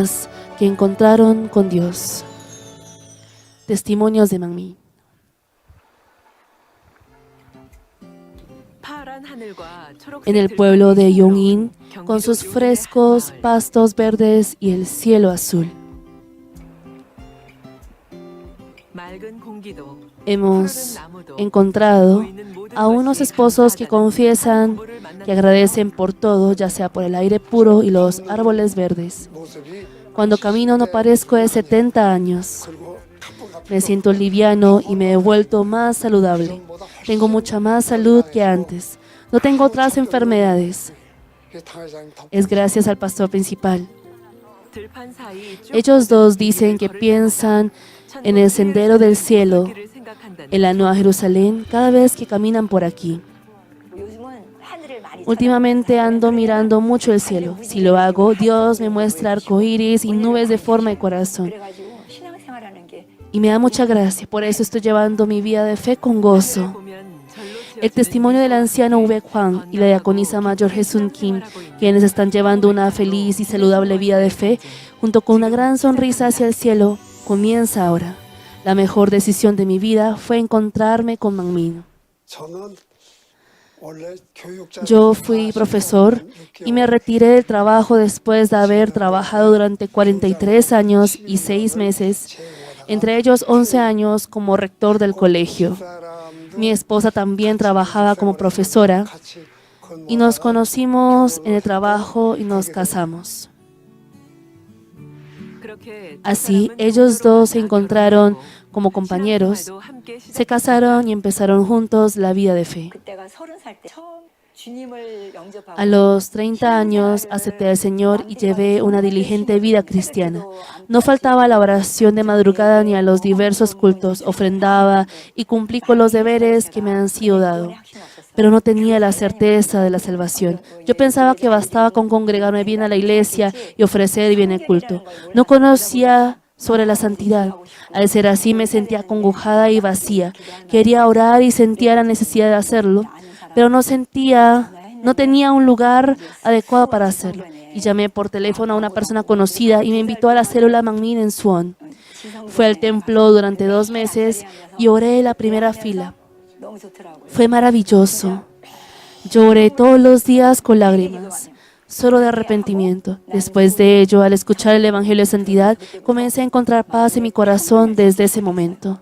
personas que encontraron con Dios. Testimonios de Manmin. En el pueblo de Yongin, con sus frescos pastos verdes y el cielo azul. Hemos encontrado a unos esposos que confiesan, que agradecen por todo, ya sea por el aire puro y los árboles verdes. Cuando camino no parezco de 70 años. Me siento liviano y me he vuelto más saludable. Tengo mucha más salud que antes. No tengo otras enfermedades. Es gracias al pastor principal. Ellos dos dicen que piensan en el sendero del cielo, en la Nueva Jerusalén, cada vez que caminan por aquí. Últimamente ando mirando mucho el cielo. Si lo hago, Dios me muestra arcoíris y nubes de forma de corazón. Y me da mucha gracia, por eso estoy llevando mi vida de fe con gozo. El testimonio del anciano Ube Hwang y la diaconisa mayor Hesun Kim, quienes están llevando una feliz y saludable vida de fe, junto con una gran sonrisa hacia el cielo, comienza ahora. La mejor decisión de mi vida fue encontrarme con Manmin. Yo fui profesor y me retiré del trabajo después de haber trabajado durante 43 años y 6 meses, entre ellos 11 años como rector del colegio. Mi esposa también trabajaba como profesora y nos conocimos en el trabajo y nos casamos. Así, ellos dos se encontraron como compañeros, se casaron y empezaron juntos la vida de fe. A los 30 años acepté al Señor y llevé una diligente vida cristiana. No faltaba a la oración de madrugada ni a los diversos cultos, ofrendaba y cumplí con los deberes que me han sido dados. Pero no tenía la certeza de la salvación. Yo pensaba que bastaba con congregarme bien a la iglesia y ofrecer bien el culto. No conocía sobre la santidad. Al ser así me sentía acongojada y vacía. Quería orar y sentía la necesidad de hacerlo, pero no tenía un lugar adecuado para hacerlo. Y llamé por teléfono a una persona conocida y me invitó a la célula Manmin en Suwon. Fui al templo durante 2 meses y oré en la primera fila. Fue maravilloso. Lloré todos los días con lágrimas, solo de arrepentimiento. Después de ello, al escuchar el Evangelio de Santidad, comencé a encontrar paz en mi corazón desde ese momento.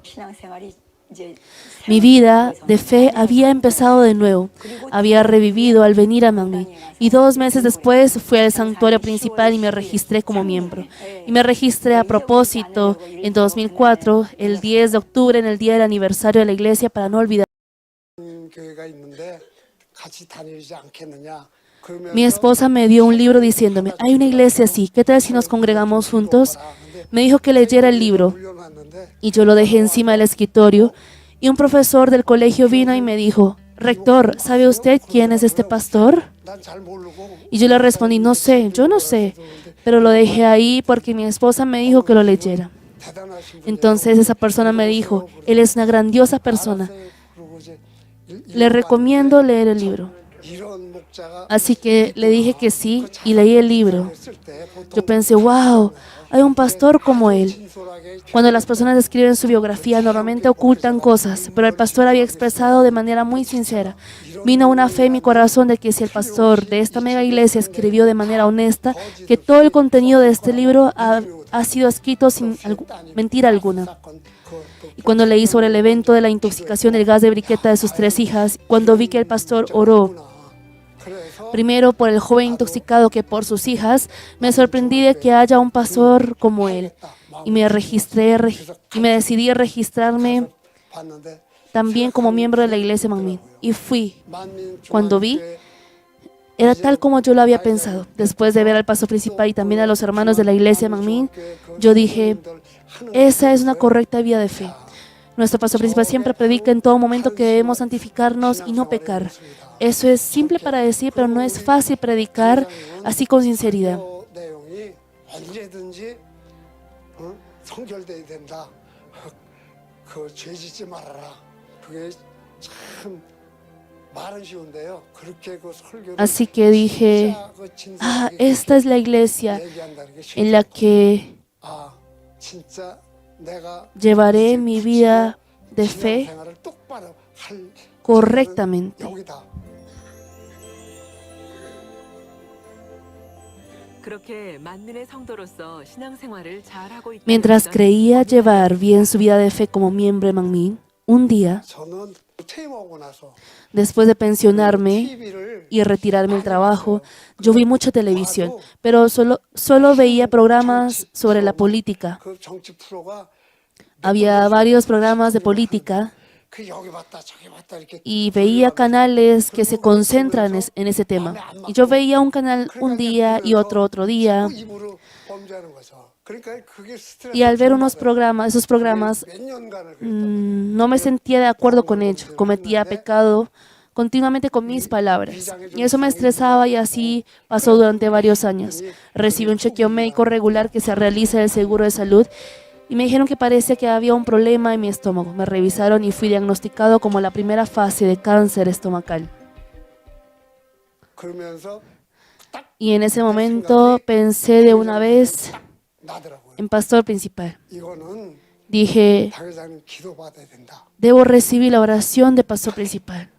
Mi vida de fe había empezado de nuevo, había revivido al venir a Manmin. Y 2 meses después fui al santuario principal y me registré como miembro. Y me registré a propósito en 2004, el 10 de octubre, en el día del aniversario de la iglesia, para no olvidar. Mi esposa me dio un libro diciéndome, hay una iglesia así, ¿qué tal si nos congregamos juntos? Me dijo que leyera el libro y yo lo dejé encima del escritorio y un profesor del colegio vino y me dijo, rector, ¿sabe usted quién es este pastor? Y yo le respondí, no sé, yo no sé, pero lo dejé ahí porque mi esposa me dijo que lo leyera. Entonces esa persona me dijo, él es una grandiosa persona, le recomiendo leer el libro. Así que le dije que sí y leí el libro. Yo pensé, wow, hay un pastor como él. Cuando las personas escriben su biografía, normalmente ocultan cosas, pero el pastor había expresado de manera muy sincera. Vino una fe en mi corazón de que si el pastor de esta mega iglesia escribió de manera honesta, que todo el contenido de este libro ha sido escrito sin mentira alguna. Y cuando leí sobre el evento de la intoxicación del gas de briqueta de sus 3 hijas, cuando vi que el pastor oró primero por el joven intoxicado que por sus hijas, me sorprendí de que haya un pastor como él. Y me decidí a registrarme también como miembro de la iglesia Manmin. Y fui. Cuando vi, era tal como yo lo había pensado. Después de ver al pastor principal y también a los hermanos de la iglesia Manmin, yo dije, esa es una correcta vida de fe. Nuestro pastor principal siempre predica en todo momento que debemos santificarnos y no pecar. Eso es simple para decir, pero no es fácil predicar así con sinceridad. Así que dije, esta es la iglesia en la que llevaré mi vida de fe correctamente. Mientras creía llevar bien su vida de fe como miembro de Manmin, un día, después de pensionarme y retirarme del trabajo, yo vi mucha televisión, pero solo veía programas sobre la política. Había varios programas de política y veía canales que se concentran en ese tema. Y yo veía un canal un día y otro día. Y al ver esos programas, no me sentía de acuerdo con ello. Cometía pecado continuamente con mis palabras. Y eso me estresaba y así pasó durante varios años. Recibí un chequeo médico regular que se realiza del seguro de salud y me dijeron que parecía que había un problema en mi estómago. Me revisaron y fui diagnosticado como la primera fase de cáncer estomacal. Y en ese momento pensé de una vez en pastor principal. Dije, debo recibir la oración de pastor principal.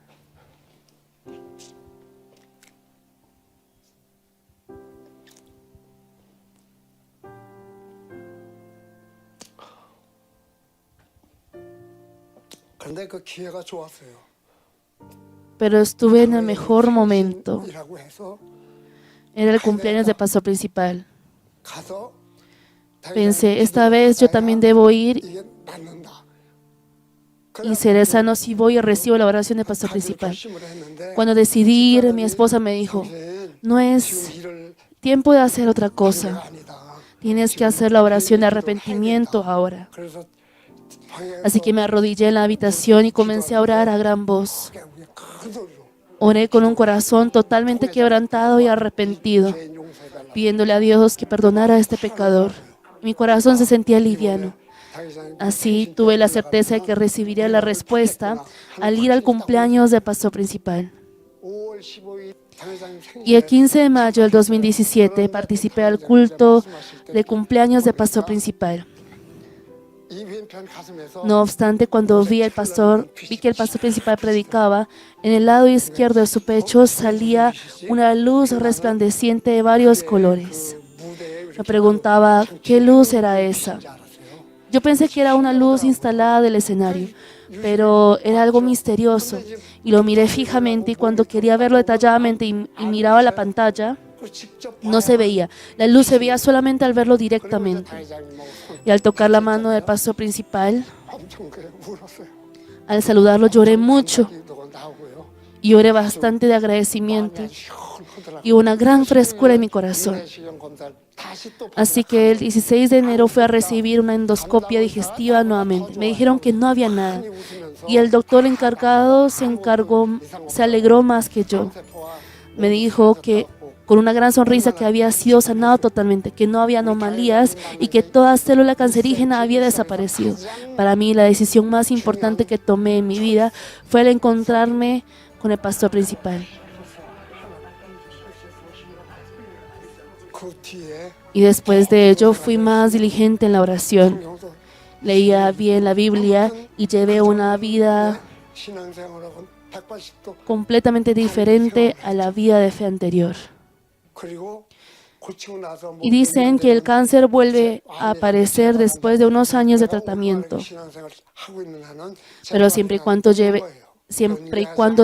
Pero estuve en el mejor momento. Era el cumpleaños de pastor principal. Pensé, esta vez yo también debo ir y seré sano si voy y recibo la oración del pastor principal. Cuando decidí ir, mi esposa me dijo, no es tiempo de hacer otra cosa. Tienes que hacer la oración de arrepentimiento ahora. Así que me arrodillé en la habitación y comencé a orar a gran voz. Oré con un corazón totalmente quebrantado y arrepentido, pidiéndole a Dios que perdonara a este pecador. Mi corazón se sentía liviano. Así tuve la certeza de que recibiría la respuesta al ir al cumpleaños del pastor principal. Y el 15 de mayo del 2017 participé al culto de cumpleaños del pastor principal. No obstante, cuando vi que el pastor principal predicaba, en el lado izquierdo de su pecho salía una luz resplandeciente de varios colores. Me preguntaba, ¿qué luz era esa? Yo pensé que era una luz instalada del escenario, pero era algo misterioso. Y lo miré fijamente y cuando quería verlo detalladamente y miraba la pantalla, no se veía. La luz se veía solamente al verlo directamente. Y al tocar la mano del pastor principal, al saludarlo lloré mucho y lloré bastante de agradecimiento y una gran frescura en mi corazón. Así que el 16 de enero fui a recibir una endoscopia digestiva nuevamente. Me dijeron que no había nada y el doctor encargado se alegró más que yo. Me dijo que con una gran sonrisa que había sido sanado totalmente, que no había anomalías y que toda célula cancerígena había desaparecido. Para mí, la decisión más importante que tomé en mi vida fue el encontrarme con el pastor principal. Y después de ello, fui más diligente en la oración. Leía bien la Biblia y llevé una vida completamente diferente a la vida de fe anterior. Y dicen que el cáncer vuelve a aparecer después de unos años de tratamiento, pero siempre y cuando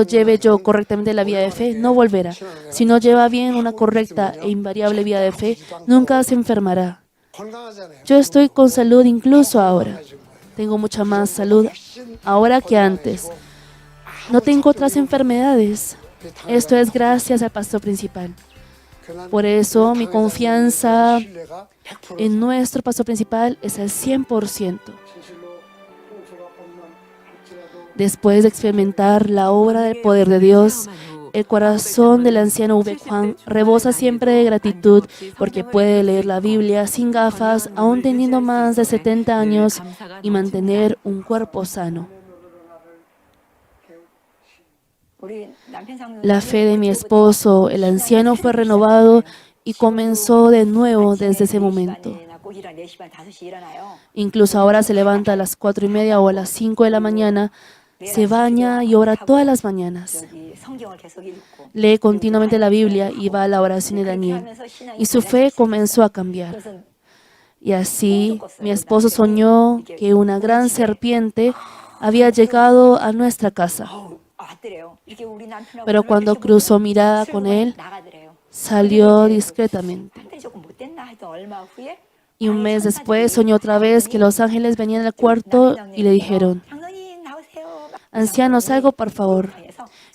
lleve yo correctamente la vida de fe, no volverá. Si no lleva bien una correcta e invariable vida de fe, nunca se enfermará. Yo estoy con salud incluso ahora. Tengo mucha más salud ahora que antes. No tengo otras enfermedades. Esto es gracias al pastor principal. Por eso mi confianza en nuestro pastor principal es al 100%. Después de experimentar la obra del poder de Dios, el corazón del anciano V. Juan rebosa siempre de gratitud porque puede leer la Biblia sin gafas, aún teniendo más de 70 años y mantener un cuerpo sano. La fe de mi esposo, el anciano, fue renovado y comenzó de nuevo desde ese momento. Incluso ahora se levanta a las 4:30 o a las 5 de la mañana, se baña y ora todas las mañanas. Lee continuamente la Biblia y va a la oración de Daniel. Y su fe comenzó a cambiar. Y así mi esposo soñó que una gran serpiente había llegado a nuestra casa. Pero cuando cruzó mirada con él, salió discretamente. Y un mes después soñó otra vez que los ángeles venían al cuarto y le dijeron: anciano, salga por favor.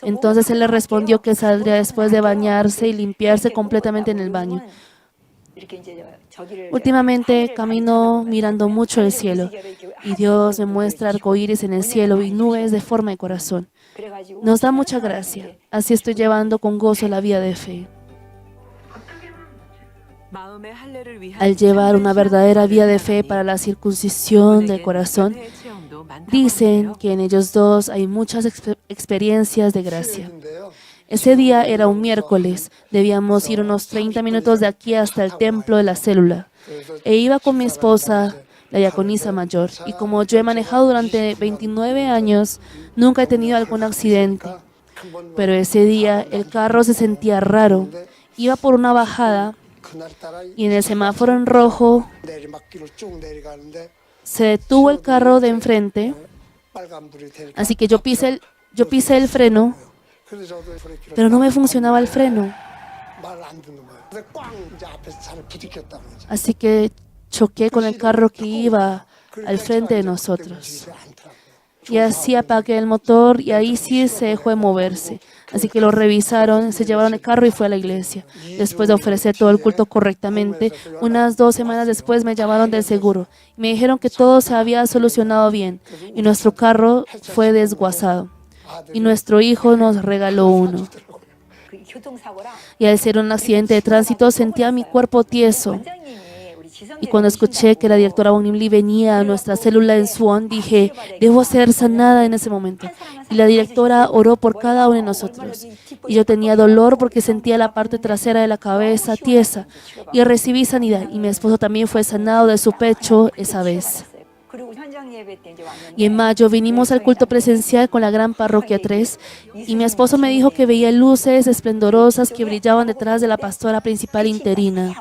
Entonces él le respondió que saldría después de bañarse y limpiarse completamente en el baño. Últimamente camino mirando mucho el cielo y Dios me muestra arcoíris en el cielo y nubes de forma de corazón. Nos da mucha gracia. Así estoy llevando con gozo la vida de fe. Al llevar una verdadera vida de fe para la circuncisión del corazón, dicen que en ellos dos hay muchas experiencias de gracia. Ese día era un miércoles, debíamos ir unos 30 minutos de aquí hasta el templo de la célula. E iba con mi esposa, la diaconisa mayor, y como yo he manejado durante 29 años, nunca he tenido algún accidente. Pero ese día el carro se sentía raro. Iba por una bajada y en el semáforo en rojo se detuvo el carro de enfrente, así que yo pisé el freno, pero no me funcionaba el freno. Así que choqué con el carro que iba al frente de nosotros. Y así apagué el motor y ahí sí se dejó de moverse. Así que lo revisaron, se llevaron el carro y fue a la iglesia. Después de ofrecer todo el culto correctamente, unas 2 semanas después me llamaron del seguro. Me dijeron que todo se había solucionado bien y nuestro carro fue desguazado. Y nuestro hijo nos regaló uno. Y al ser un accidente de tránsito sentía mi cuerpo tieso. Y cuando escuché que la directora Wong Lim Lee venía a nuestra célula en Suwon, dije, debo ser sanada en ese momento. Y la directora oró por cada uno de nosotros. Y yo tenía dolor porque sentía la parte trasera de la cabeza tiesa. Y recibí sanidad. Y mi esposo también fue sanado de su pecho esa vez. Y en mayo vinimos al culto presencial con la gran parroquia 3 y mi esposo me dijo que veía luces esplendorosas que brillaban detrás de la pastora principal interina,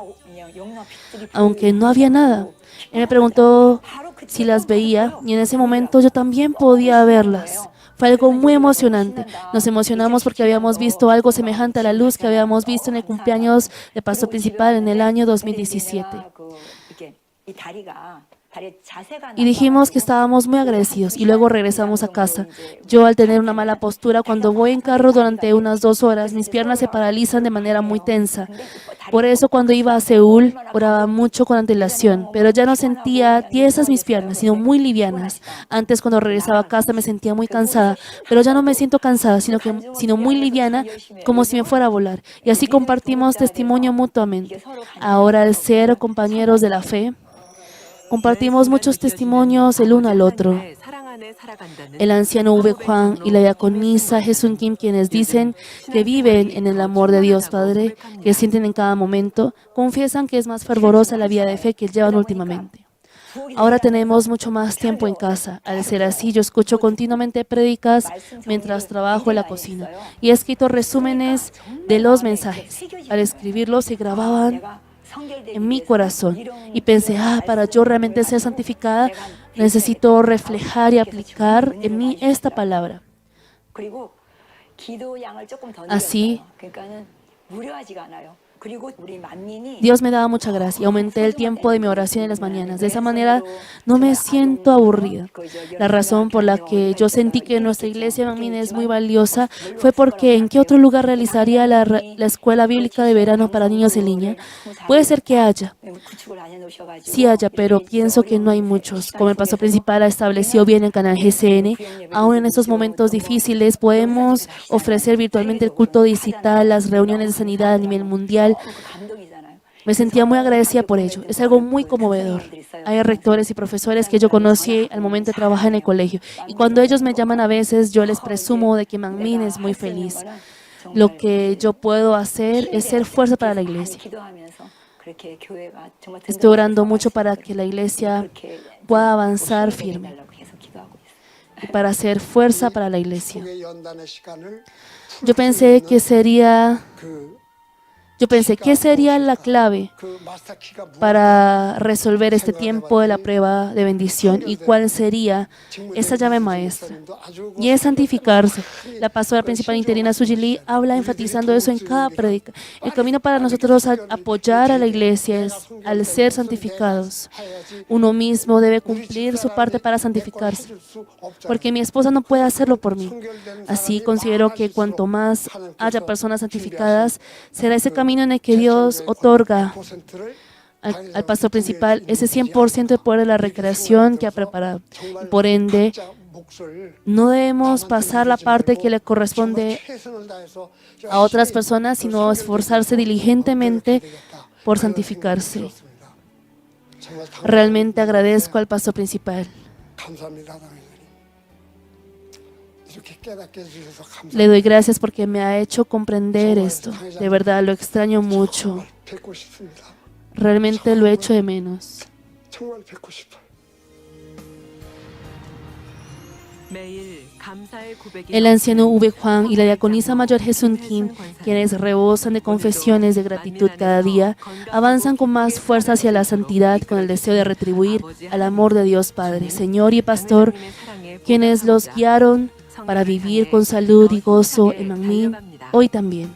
aunque no había nada. Él me preguntó si las veía y en ese momento yo también podía verlas. Fue algo muy emocionante. Nos emocionamos porque habíamos visto algo semejante a la luz que habíamos visto en el cumpleaños del pastor principal en el año 2017. Y dijimos que estábamos muy agradecidos y luego regresamos a casa. Yo, al tener una mala postura, cuando voy en carro durante unas 2 horas, mis piernas se paralizan de manera muy tensa. Por eso cuando iba a Seúl, oraba mucho con antelación, pero ya no sentía tiesas mis piernas, sino muy livianas. Antes, cuando regresaba a casa, me sentía muy cansada, pero ya no me siento cansada, sino muy liviana, como si me fuera a volar. Y así compartimos testimonio mutuamente. Ahora, al ser compañeros de la fe, compartimos muchos testimonios el uno al otro. El anciano Ube Juan y la diaconisa Jesun Kim, quienes dicen que viven en el amor de Dios Padre, que sienten en cada momento, confiesan que es más fervorosa la vida de fe que llevan últimamente. Ahora tenemos mucho más tiempo en casa. Al ser así, yo escucho continuamente prédicas mientras trabajo en la cocina y he escrito resúmenes de los mensajes. Al escribirlos se grababan en mi corazón y pensé, para yo realmente ser santificada, necesito reflejar y aplicar en mí esta palabra. Así, Dios me daba mucha gracia y aumenté el tiempo de mi oración en las mañanas. De esa manera no me siento aburrida. La razón por la que yo sentí que nuestra iglesia Manmin es muy valiosa fue porque ¿en qué otro lugar realizaría la escuela bíblica de verano para niños en línea? Puede ser que haya. Sí haya, pero pienso que no hay muchos. Como el pastor principal ha establecido bien el canal GCN, aún en estos momentos difíciles podemos ofrecer virtualmente el culto digital, las reuniones de sanidad a nivel mundial. Me sentía muy agradecida por ello. Es algo muy conmovedor. Hay rectores y profesores que yo conocí al momento de trabajar en el colegio. Y cuando ellos me llaman a veces, yo les presumo de que Manmin es muy feliz. Lo que yo puedo hacer es ser fuerza para la iglesia. Estoy orando mucho para que la iglesia pueda avanzar firme y para hacer fuerza para la iglesia. Yo pensé que sería ¿qué sería la clave para resolver este tiempo de la prueba de bendición y cuál sería esa llave maestra? Y es santificarse. La pastora principal interina Suji Lee habla enfatizando eso en cada prédica. El camino para nosotros a apoyar a la iglesia es al ser santificados. Uno mismo debe cumplir su parte para santificarse, porque mi esposa no puede hacerlo por mí. Así considero que cuanto más haya personas santificadas, será ese camino en el que Dios otorga al pastor principal ese 100% de poder de la recreación que ha preparado. Y por ende, no debemos pasar la parte que le corresponde a otras personas, sino esforzarse diligentemente por santificarse. Realmente agradezco al pastor principal. Le doy gracias porque me ha hecho comprender esto. De verdad, lo extraño mucho. Realmente lo echo de menos. El anciano V. Juan y la diaconisa mayor Jesun Kim, quienes rebosan de confesiones de gratitud cada día, avanzan con más fuerza hacia la santidad con el deseo de retribuir al amor de Dios Padre, Señor y Pastor, quienes los guiaron para vivir con salud y gozo en Manmin hoy también.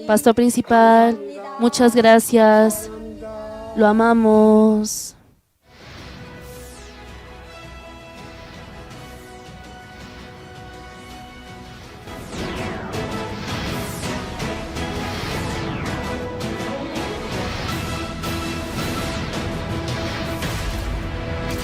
Pastor principal, muchas gracias. Lo amamos.